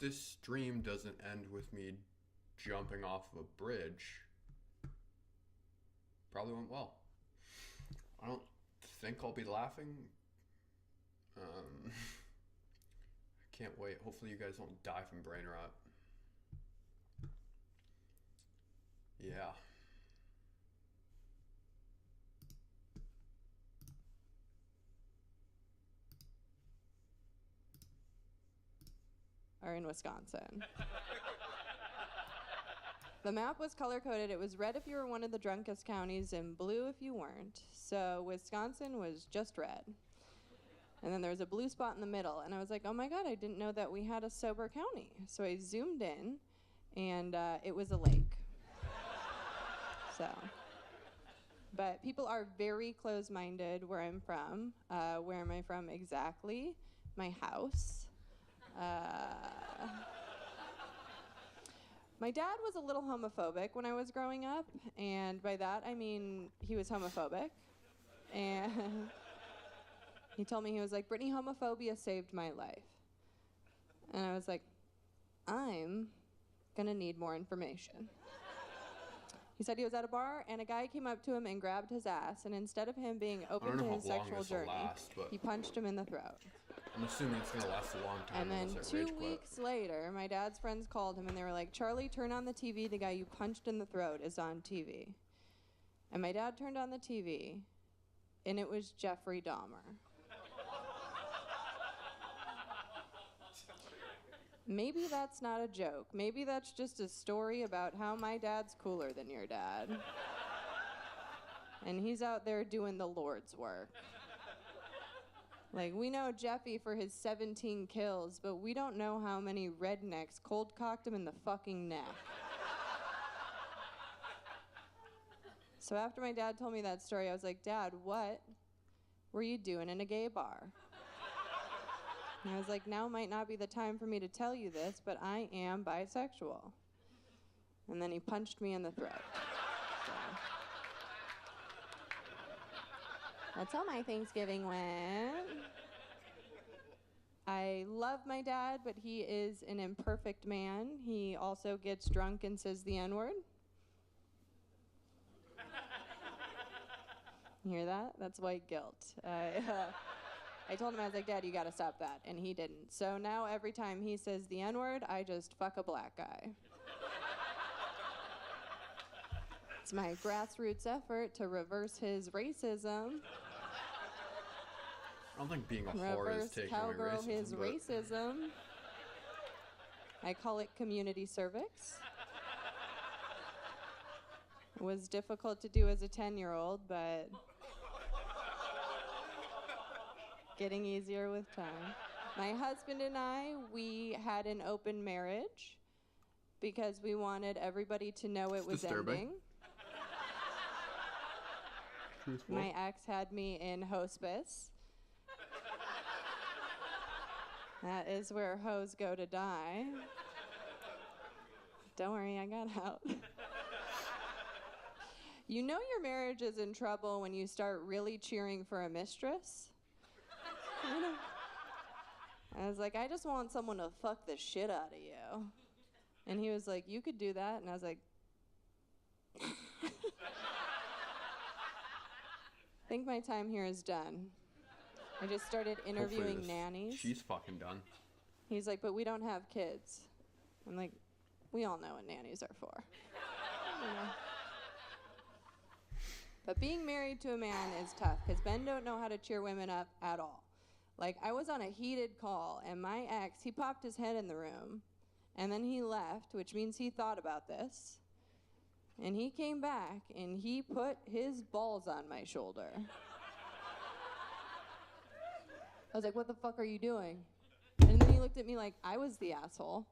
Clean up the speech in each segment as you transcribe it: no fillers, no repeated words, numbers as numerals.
this dream doesn't end with me jumping off of a bridge, probably went well. I don't think I'll be laughing. I can't wait. Hopefully you guys don't die from brain rot. Yeah. Are in Wisconsin. The map was color-coded. It was red if you were one of the drunkest counties and blue if you weren't. So Wisconsin was just red. And then there was a blue spot in the middle. And I was like, oh my God, I didn't know that we had a sober county. So I zoomed in, and it was a lake. So, but people are very close-minded where I'm from. Where am I from exactly? My house. My dad was a little homophobic when I was growing up, and by that I mean he was homophobic. And he told me, he was like, Brittany, homophobia saved my life. And I was like, I'm gonna need more information. He said he was at a bar, and a guy came up to him and grabbed his ass, and instead of him being open to his sexual journey, he punched him in the throat. I'm assuming it's going to last a long time. And then 2 weeks later, my dad's friends called him, and they were like, Charlie, turn on the TV. The guy you punched in the throat is on TV. And my dad turned on the TV, and it was Jeffrey Dahmer. Maybe that's not a joke. Maybe that's just a story about how my dad's cooler than your dad. And he's out there doing the Lord's work. Like, we know Jeffy for his 17 kills, but we don't know how many rednecks cold-cocked him in the fucking neck. So after my dad told me that story, I was like, Dad, what were you doing in a gay bar? And I was like, now might not be the time for me to tell you this, but I am bisexual. And then he punched me in the throat. So. That's how my Thanksgiving went. I love my dad, but he is an imperfect man. He also gets drunk and says the N-word. You hear that? That's white guilt. I told him, I was like, Dad, you gotta stop that. And he didn't. So now every time he says the N-word, I just fuck a black guy. It's my grassroots effort to reverse his racism. I don't think being a whore is taking away cowgirl racism. His racism. I call it community cervix. It was difficult to do as a 10-year-old, but getting easier with time. My husband and I, we had an open marriage because we wanted everybody to know it was disturbing. ending. Truthful. My ex had me in hospice. That is where hoes go to die. Don't worry, I got out. You know your marriage is in trouble when you start really cheering for a mistress. You know? I was like, I just want someone to fuck the shit out of you. And he was like, you could do that. And I was like, I think my time here is done. I just started interviewing nannies. She's fucking done. He's like, but we don't have kids. I'm like, we all know what nannies are for. You know? But being married to a man is tough because men don't know how to cheer women up at all. Like, I was on a heated call, and my ex, he popped his head in the room, and then he left, which means he thought about this. And he came back, and he put his balls on my shoulder. I was like, what the fuck are you doing? And then he looked at me like I was the asshole.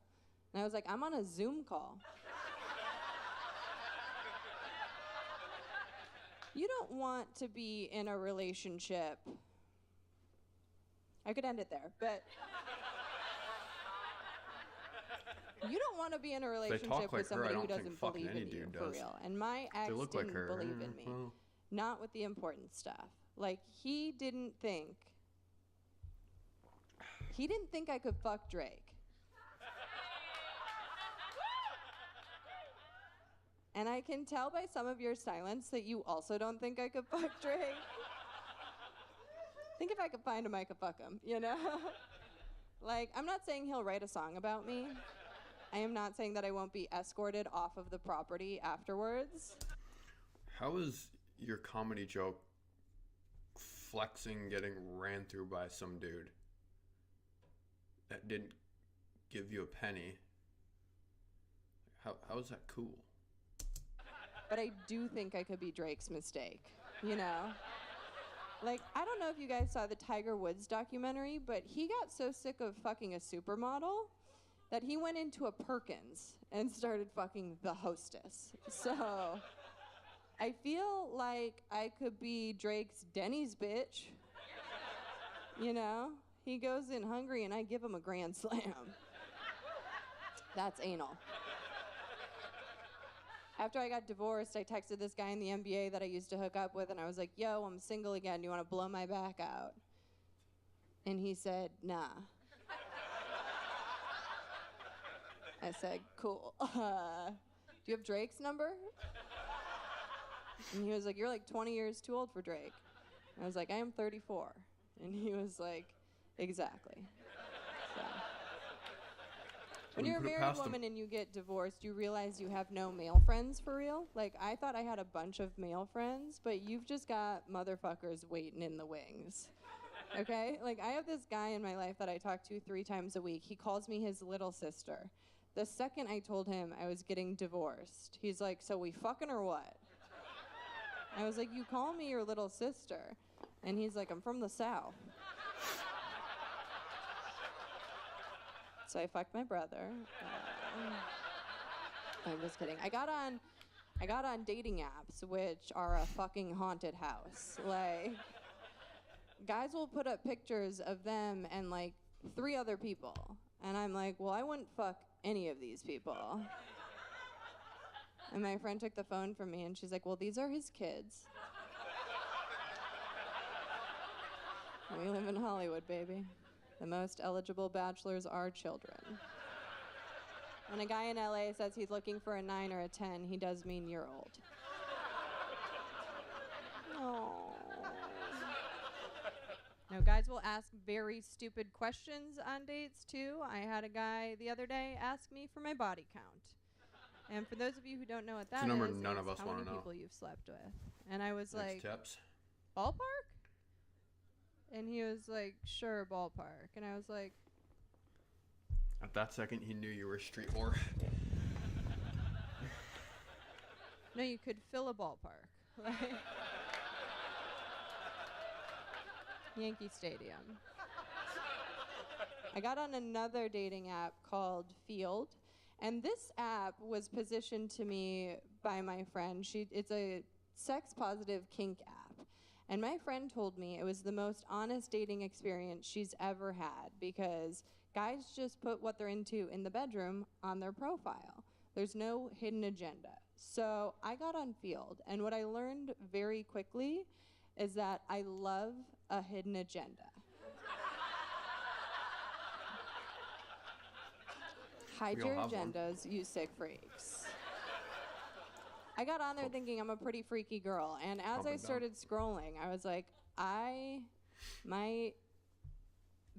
And I was like, I'm on a Zoom call. You don't want to be in a relationship. I could end it there, but you don't want to be in a relationship with somebody who doesn't believe in you for real. And my ex didn't believe in me. Not with the important stuff. Like, he didn't think I could fuck Drake. And I can tell by some of your silence that you also don't think I could fuck Drake. Think if I could find him, I could fuck him, you know? Like, I'm not saying he'll write a song about me. I am not saying that I won't be escorted off of the property afterwards. How is your comedy joke flexing getting ran through by some dude that didn't give you a penny? How is that cool? But I do think I could be Drake's mistake, you know? Like, I don't know if you guys saw the Tiger Woods documentary, but he got so sick of fucking a supermodel that he went into a Perkins and started fucking the hostess. So I feel like I could be Drake's Denny's bitch. You know? He goes in hungry and I give him a grand slam. That's anal. After I got divorced, I texted this guy in the NBA that I used to hook up with, and I was like, yo, I'm single again. Do you want to blow my back out? And he said, nah. I said, cool. Do you have Drake's number? And he was like, you're like 20 years too old for Drake. And I was like, I am 34. And he was like, exactly. So. When you're a married woman and you get divorced, you realize you have no male friends for real. Like, I thought I had a bunch of male friends, but you've just got motherfuckers waiting in the wings. Okay? Like, I have this guy in my life that I talk to 3 times a week. He calls me his little sister. The second I told him I was getting divorced, he's like, so we fucking or what? I was like, you call me your little sister. And he's like, I'm from the South. So I fucked my brother. I'm just kidding. I got on dating apps, which are a fucking haunted house. Like, guys will put up pictures of them and like 3 other people. And I'm like, well, I wouldn't fuck any of these people. And my friend took the phone from me and she's like, well, these are his kids. We live in Hollywood, baby. The most eligible bachelors are children. When a guy in LA says he's looking for a 9 or a 10, he does mean you're old. Aww. No, guys will ask very stupid questions on dates, too. I had a guy the other day ask me for my body count. And for those of you who don't know what that is, none of us how want many to know. people you've slept with. And I was like, tips. ballpark? And he was like, sure, ballpark. And I was like, at that second, he knew you were a street whore. no, you could fill a ballpark. Like, Yankee Stadium. I got on another dating app called Field. And this app was positioned to me by my friend. It's a sex-positive kink app. And my friend told me it was the most honest dating experience she's ever had because guys just put what they're into in the bedroom on their profile. There's no hidden agenda. So I got on Field, and what I learned very quickly is that I love a hidden agenda. Hide your agendas, you sick freaks. I got on there thinking I'm a pretty freaky girl, and as I started scrolling, I was like, I might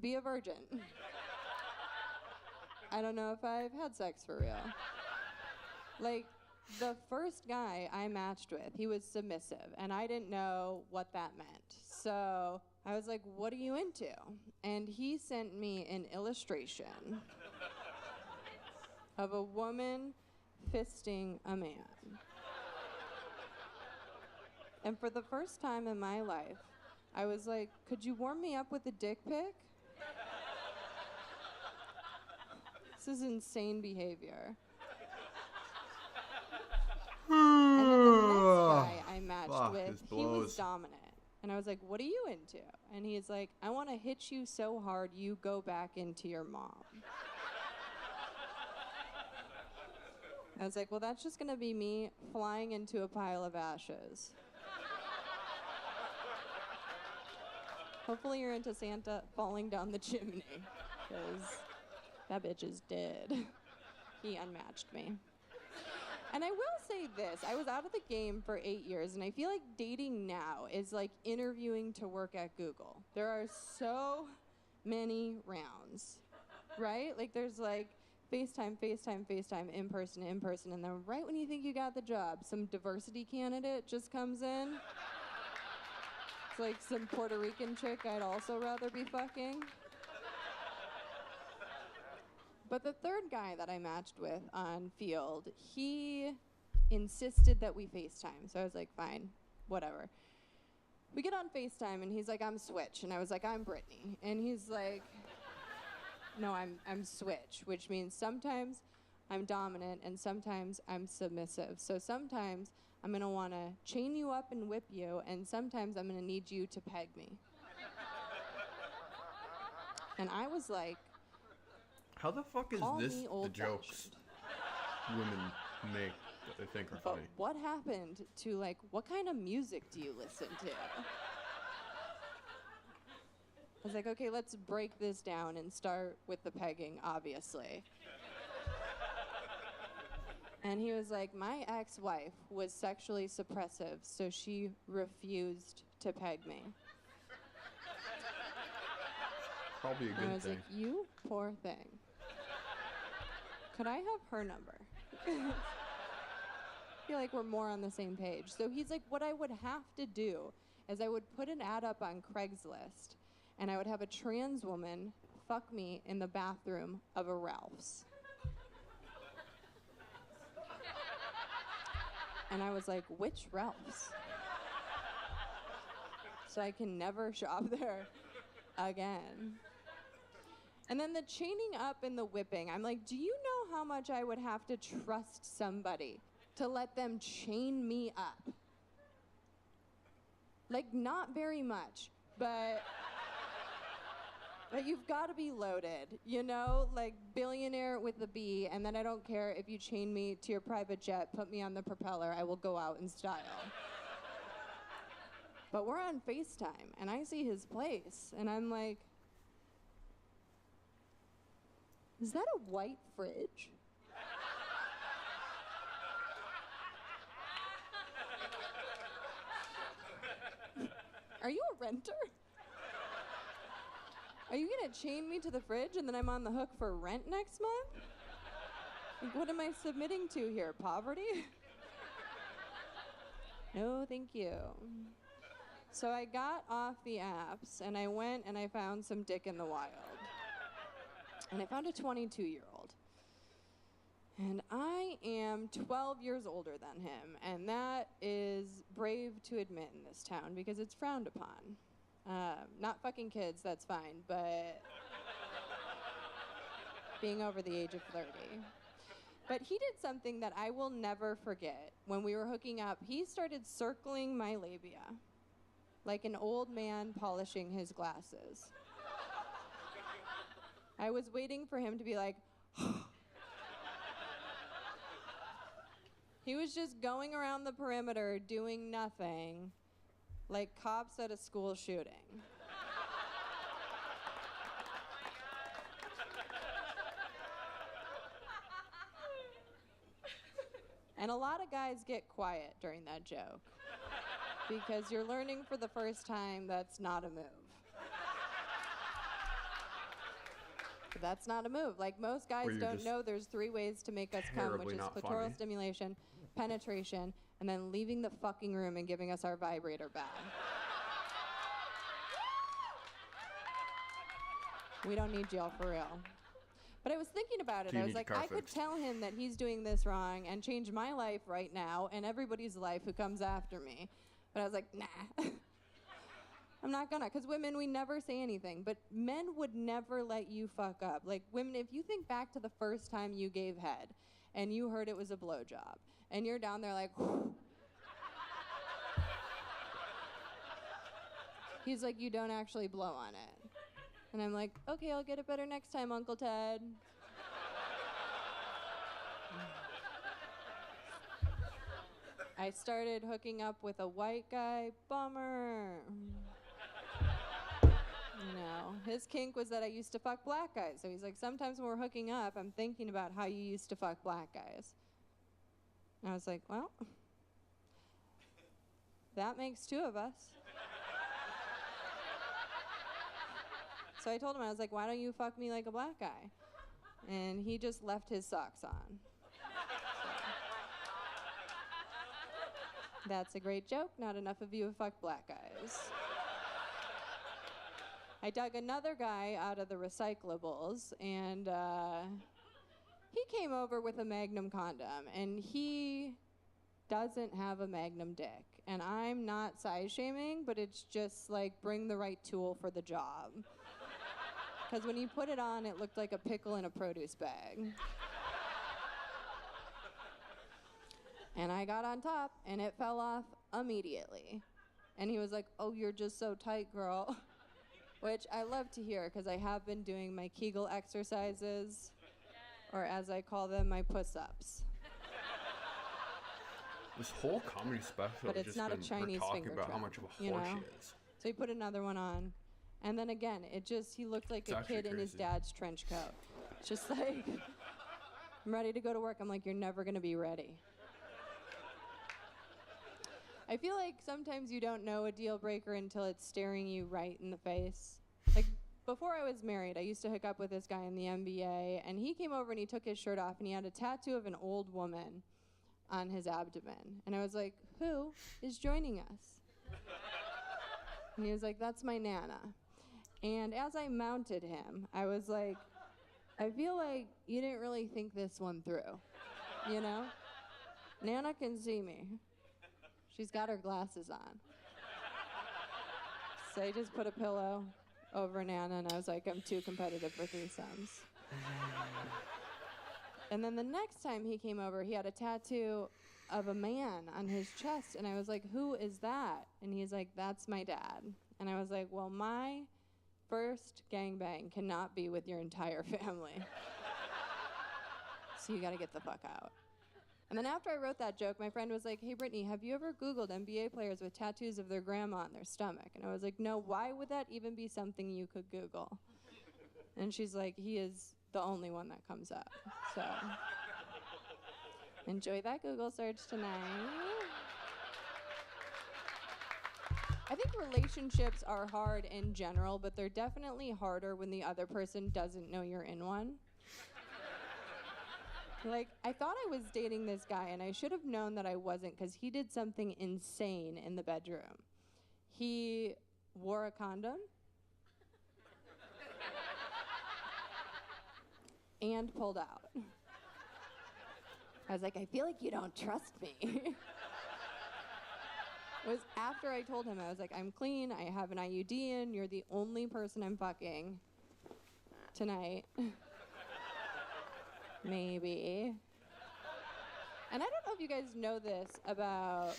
be a virgin. I don't know if I've had sex for real. Like, the first guy I matched with, he was submissive, and I didn't know what that meant. So I was like, what are you into? And he sent me an illustration of a woman fisting a man. And for the first time in my life, I was like, could you warm me up with a dick pic? This is insane behavior. And then the next guy I matched with, he was dominant. And I was like, what are you into? And he's like, I want to hit you so hard you go back into your mom. I was like, well, that's just going to be me flying into a pile of ashes. Hopefully you're into Santa falling down the chimney, because that bitch is dead. He unmatched me. And I will say this, I was out of the game for 8 years, and I feel like dating now is like interviewing to work at Google. There are so many rounds, right? Like there's like FaceTime, FaceTime, FaceTime, in person, and then right when you think you got the job, some diversity candidate just comes in. It's like some Puerto Rican chick I'd also rather be fucking. But the third guy that I matched with on Field, he insisted that we FaceTime. So I was like, fine, whatever. We get on FaceTime, and he's like, I'm Switch. And I was like, I'm Brittany. And he's like, no, I'm Switch, which means sometimes I'm dominant and sometimes I'm submissive. So sometimes I'm going to want to chain you up and whip you, and sometimes I'm going to need you to peg me. And I was like, How the fuck is call this me the old-fashioned. jokes women make that they think are But funny? what happened to, like, what kind of music do you listen to? I was like, okay, let's break this down and start with the pegging, obviously. And he was like, my ex-wife was sexually suppressive, so she refused to peg me. Probably a And I good was thing. like, you poor thing. Could I have her number? I feel like we're more on the same page. So he's like, what I would have to do is I would put an ad up on Craigslist, and I would have a trans woman fuck me in the bathroom of a Ralph's. And I was like, which Ralph's? So I can never shop there again. And then the chaining up and the whipping. I'm like, do you know how much I would have to trust somebody to let them chain me up? Like, not very much, but you've got to be loaded, you know? Like, billionaire with the B, and then I don't care if you chain me to your private jet, put me on the propeller, I will go out in style. But we're on FaceTime, and I see his place, and I'm like, is that a white fridge? Are you a renter? Are you gonna chain me to the fridge and then I'm on the hook for rent next month? Like, what am I submitting to here? Poverty? No, thank you. So I got off the apps and I went and I found some dick in the wild. And I found a 22-year-old. And I am 12 years older than him, and that is brave to admit in this town because it's frowned upon. Not fucking kids, that's fine, but being over the age of 30. But he did something that I will never forget. When we were hooking up, he started circling my labia like an old man polishing his glasses. I was waiting for him to be like, he was just going around the perimeter doing nothing, like cops at a school shooting. And a lot of guys get quiet during that joke because you're learning for the first time that's not a move. But that's not a move. Like, most guys Where you're don't just know there's 3 ways to make us come, which terribly is not clitoral funny. stimulation, penetration, and then leaving the fucking room and giving us our vibrator back. We don't need y'all for real. But I was thinking about it. So you I was need like, your car I could fixed. tell him that he's doing this wrong and change my life right now and everybody's life who comes after me. But I was like, nah. I'm not gonna, because women, we never say anything. But men would never let you fuck up. Like, women, if you think back to the first time you gave head and you heard it was a blowjob, and you're down there like, he's like, you don't actually blow on it. And I'm like, okay, I'll get it better next time, Uncle Ted. I started hooking up with a white guy. Bummer. You know, his kink was that I used to fuck black guys. So he's like, sometimes when we're hooking up, I'm thinking about how you used to fuck black guys. And I was like, well, that makes 2 of us. So I told him, I was like, why don't you fuck me like a black guy? And he just left his socks on. That's a great joke. Not enough of you have fucked black guys. I dug another guy out of the recyclables, and he came over with a Magnum condom, and he doesn't have a Magnum dick. And I'm not size shaming, but it's just like, bring the right tool for the job. Because when he put it on, it looked like a pickle in a produce bag. And I got on top, and it fell off immediately. And he was like, oh, you're just so tight, girl. Which I love to hear, because I have been doing my Kegel exercises, or as I call them, my puss-ups. This whole comedy special But has it's just not a been Chinese her talking finger about how trap, much of a you whore know? she is. So he put another one on. And then again, he looked like It's a actually kid in his crazy. dad's trench coat. Just like, I'm ready to go to work. I'm like, you're never going to be ready. I feel like sometimes you don't know a deal breaker until it's staring you right in the face. Like, before I was married, I used to hook up with this guy in the NBA, and he came over and he took his shirt off, and he had a tattoo of an old woman on his abdomen. And I was like, who is joining us? And he was like, that's my Nana. And as I mounted him, I was like, I feel like you didn't really think this one through, you know? Nana can see me. She's got her glasses on. So I just put a pillow over Nana, and I was like, I'm too competitive for threesomes. And then the next time he came over, he had a tattoo of a man on his chest, and I was like, who is that? And he's like, that's my dad. And I was like, well, my first gangbang cannot be with your entire family. So you gotta get the fuck out. And then after I wrote that joke, my friend was like, hey, Brittany, have you ever Googled NBA players with tattoos of their grandma on their stomach? And I was like, no, why would that even be something you could Google? And she's like, he is the only one that comes up. So enjoy that Google search tonight. I think relationships are hard in general, but they're definitely harder when the other person doesn't know you're in one. Like, I thought I was dating this guy, and I should have known that I wasn't, because he did something insane in the bedroom. He wore a condom and pulled out. I was like, I feel like you don't trust me. It was after I told him, I was like, I'm clean, I have an IUD in, you're the only person I'm fucking tonight. Maybe. And I don't know if you guys know this about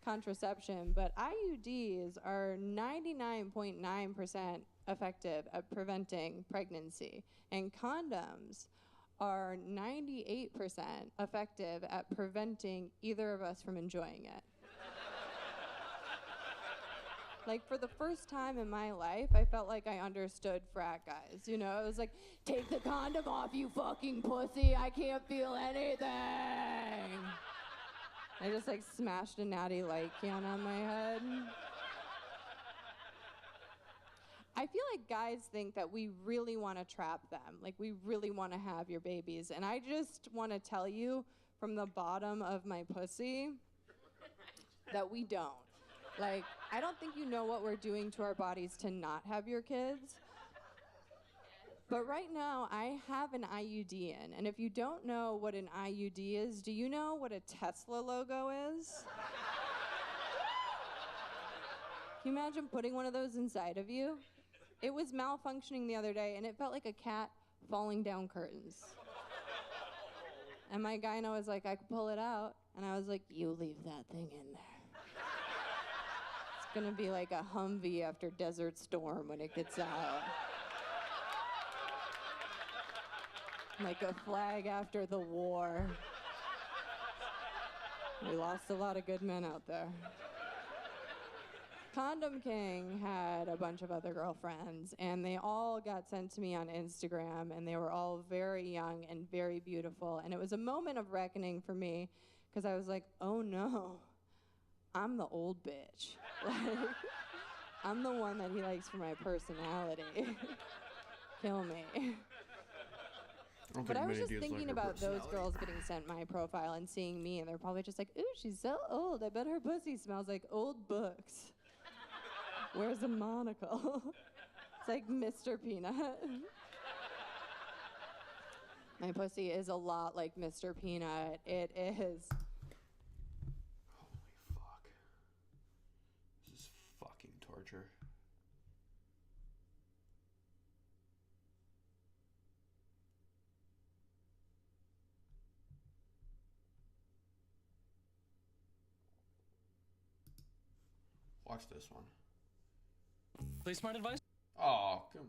contraception, but IUDs are 99.9% effective at preventing pregnancy, and condoms are 98% effective at preventing either of us from enjoying it. Like, for the first time in my life, I felt like I understood frat guys. You know, it was like, take the condom off, you fucking pussy. I can't feel anything. I just, like, smashed a natty light can on my head. I feel like guys think that we really want to trap them. Like, we really want to have your babies. And I just want to tell you from the bottom of my pussy that we don't. Like, I don't think you know what we're doing to our bodies to not have your kids. But right now, I have an IUD in. And if you don't know what an IUD is, do you know what a Tesla logo is? Can you imagine putting one of those inside of you? It was malfunctioning the other day, and it felt like a cat falling down curtains. And my gyno was like, I could pull it out. And I was like, you leave that thing in there. It's gonna be like a Humvee after Desert Storm when it gets out. Like a flag after the war. We lost a lot of good men out there. Condom King had a bunch of other girlfriends, and they all got sent to me on Instagram, and they were all very young and very beautiful. And it was a moment of reckoning for me, because I was like, oh no, I'm the old bitch. Like, I'm the one that he likes for my personality. Kill me. But I was just thinking about those girls getting sent my profile and seeing me, and they're probably just like, ooh, she's so old. I bet her pussy smells like old books. Wears a monocle. It's like Mr. Peanut. My pussy is a lot like Mr. Peanut. It is. Holy fuck. This is fucking torture. Watch this one. Play smart advice? Oh, come.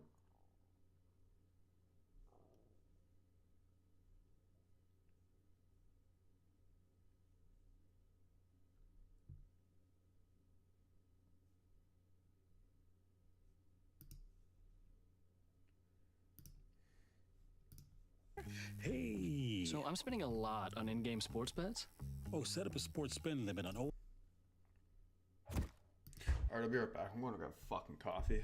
Hey. So I'm spending a lot on in-game sports bets. Oh, set up a sports spend limit on. Alright, I'll be right back. I'm going to grab fucking coffee.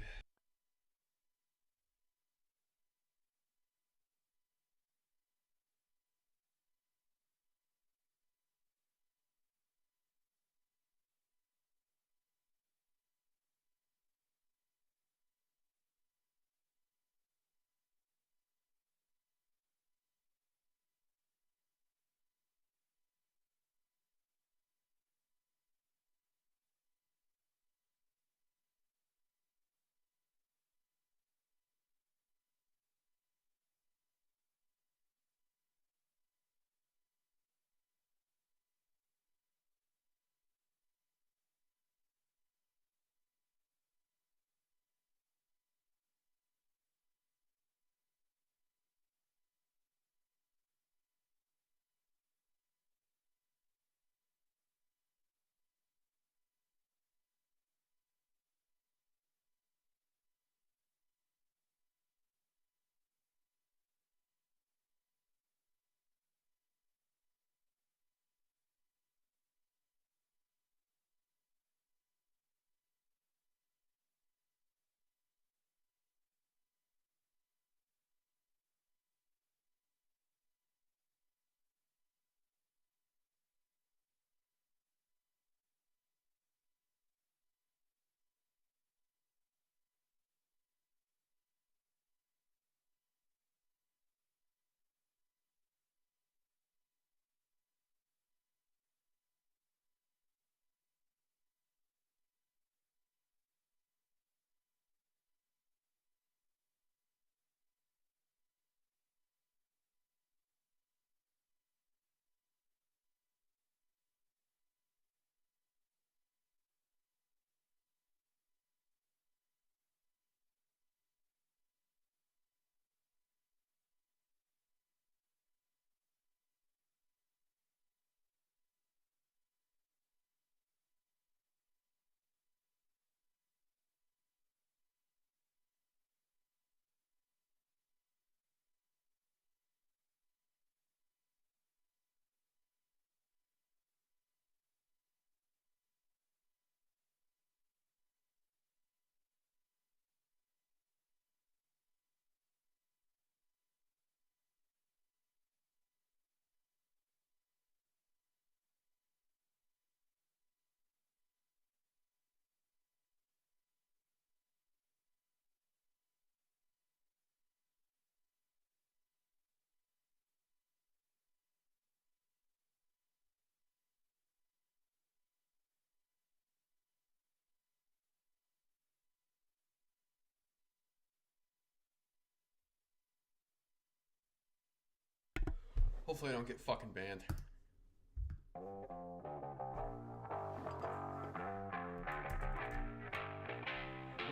Hopefully I don't get fucking banned.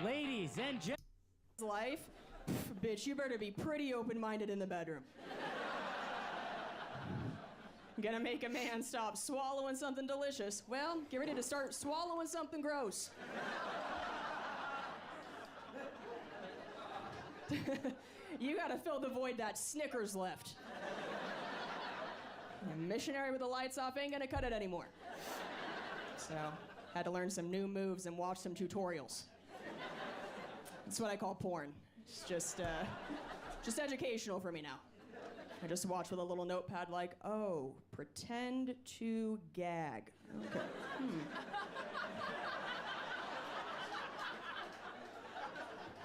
Ladies and gentlemen, life, bitch, you better be pretty open-minded in the bedroom. Gonna make a man stop swallowing something delicious. Well, get ready to start swallowing something gross. You gotta fill the void that Snickers left. A missionary with the lights off ain't gonna cut it anymore. So, had to learn some new moves and watch some tutorials. That's what I call porn. It's just educational for me now. I just watch with a little notepad like, oh, pretend to gag. Okay.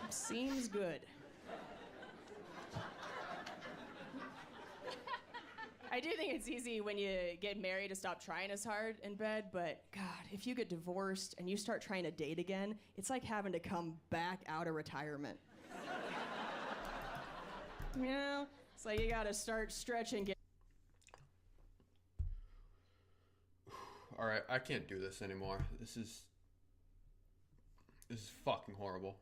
Seems good. I do think it's easy when you get married to stop trying as hard in bed, but God, if you get divorced and you start trying to date again, it's like having to come back out of retirement. You know, it's like you gotta start stretching. All right, I can't do this anymore. This is fucking horrible.